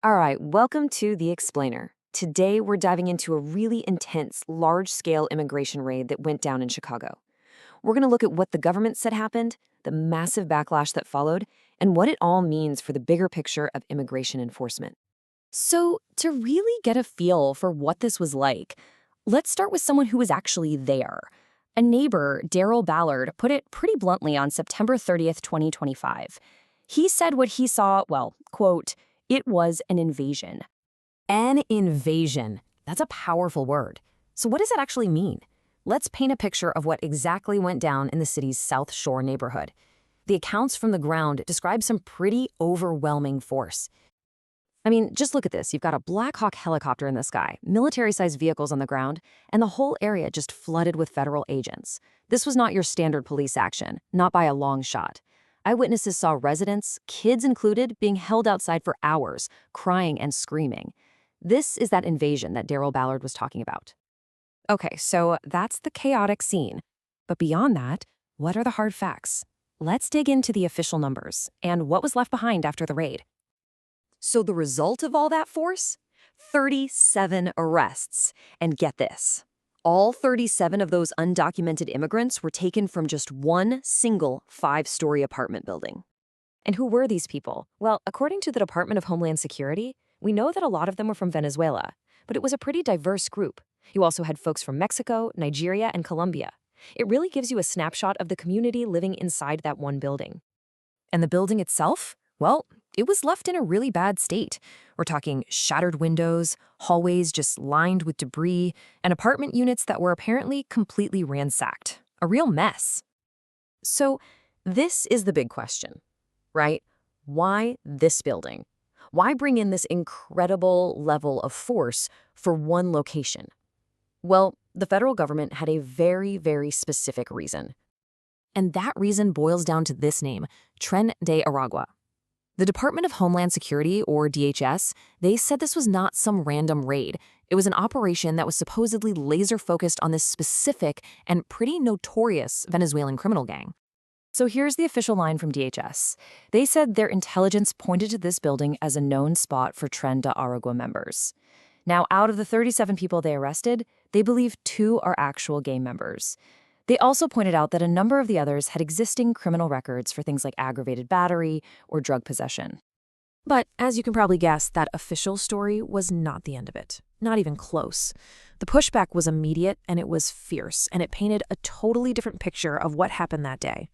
All right, welcome to The Explainer. Today, we're diving into a really intense, large scale immigration raid that went down in Chicago. We're going to look at what the government said happened, the massive backlash that followed, and what it all means for the bigger picture of immigration enforcement. So, to really get a feel for what this was like, let's start with someone who was actually there. A neighbor, Daryl Ballard, put it pretty bluntly on September 30th, 2025. He said what he saw, well, quote, it was an invasion. An invasion. That's a powerful word. So, what does that actually mean? Let's paint a picture of what exactly went down in the city's South Shore neighborhood. The accounts from the ground describe some pretty overwhelming force. I mean, just look at this. You've got a Black Hawk helicopter in the sky, military-sized vehicles on the ground, and the whole area just flooded with federal agents. This was not your standard police action, not by a long shot. Eyewitnesses saw residents, kids included, being held outside for hours, crying and screaming. This is that invasion that Daryl Ballard was talking about. Okay, so that's the chaotic scene. But beyond that, what are the hard facts? Let's dig into the official numbers and what was left behind after the raid. So the result of all that force? 37 arrests. And get this. All 37 of those undocumented immigrants were taken from just one single 5-story apartment building. And who were these people? Well, according to the Department of Homeland Security, we know that a lot of them were from Venezuela, but it was a pretty diverse group. You also had folks from Mexico, Nigeria, and Colombia. It really gives you a snapshot of the community living inside that one building. And the building itself? Well, it was left in a really bad state. We're talking shattered windows, hallways just lined with debris, and apartment units that were apparently completely ransacked. A real mess. So this is the big question, right? Why this building? Why bring in this incredible level of force for one location? Well, the federal government had a very, very specific reason. And that reason boils down to this name, Tren de Aragua. The Department of Homeland Security, or DHS, they said this was not some random raid. It was an operation that was supposedly laser-focused on this specific and pretty notorious Venezuelan criminal gang. So here's the official line from DHS. They said their intelligence pointed to this building as a known spot for Tren de Aragua members. Now, out of the 37 people they arrested, they believe 2 are actual gang members. They also pointed out that a number of the others had existing criminal records for things like aggravated battery or drug possession. But as you can probably guess, that official story was not the end of it. Not even close. The pushback was immediate and it was fierce, and it painted a totally different picture of what happened that day.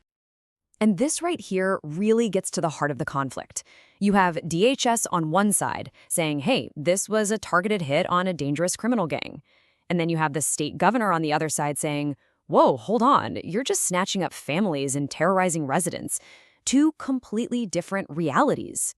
And this right here really gets to the heart of the conflict. You have DHS on one side saying, hey, this was a targeted hit on a dangerous criminal gang. And then you have the state governor on the other side saying, whoa, hold on, you're just snatching up families and terrorizing residents. 2 completely different realities.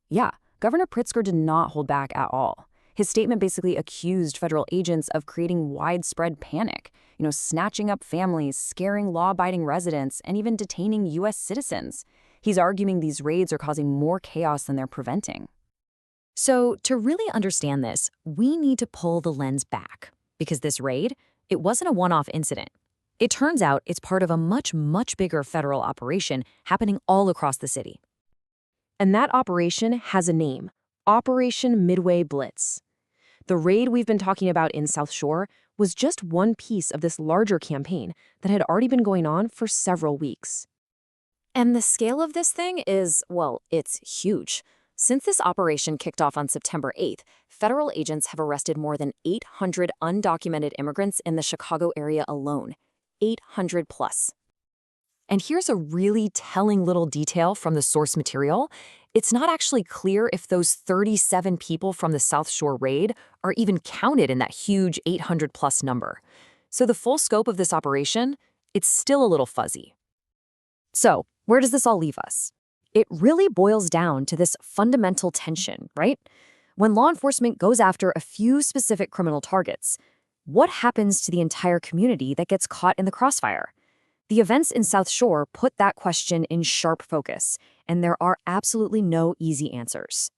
Yeah, Governor Pritzker did not hold back at all. His statement basically accused federal agents of creating widespread panic, snatching up families, scaring law-abiding residents, and even detaining U.S. citizens. He's arguing these raids are causing more chaos than they're preventing. So to really understand this, we need to pull the lens back, because this raid, it wasn't a one-off incident. It turns out it's part of a much, much bigger federal operation happening all across the city. And that operation has a name, Operation Midway Blitz. The raid we've been talking about in South Shore was just one piece of this larger campaign that had already been going on for several weeks. And the scale of this thing is, well, it's huge. Since this operation kicked off on September 8th, federal agents have arrested more than 800 undocumented immigrants in the Chicago area alone. 800 plus. And here's a really telling little detail from the source material. It's not actually clear if those 37 people from the South Shore raid are even counted in that huge 800 plus number. So the full scope of this operation, it's still a little fuzzy. So where does this all leave us? It really boils down to this fundamental tension, right? When law enforcement goes after a few specific criminal targets, what happens to the entire community that gets caught in the crossfire? The events in South Shore put that question in sharp focus, and there are absolutely no easy answers.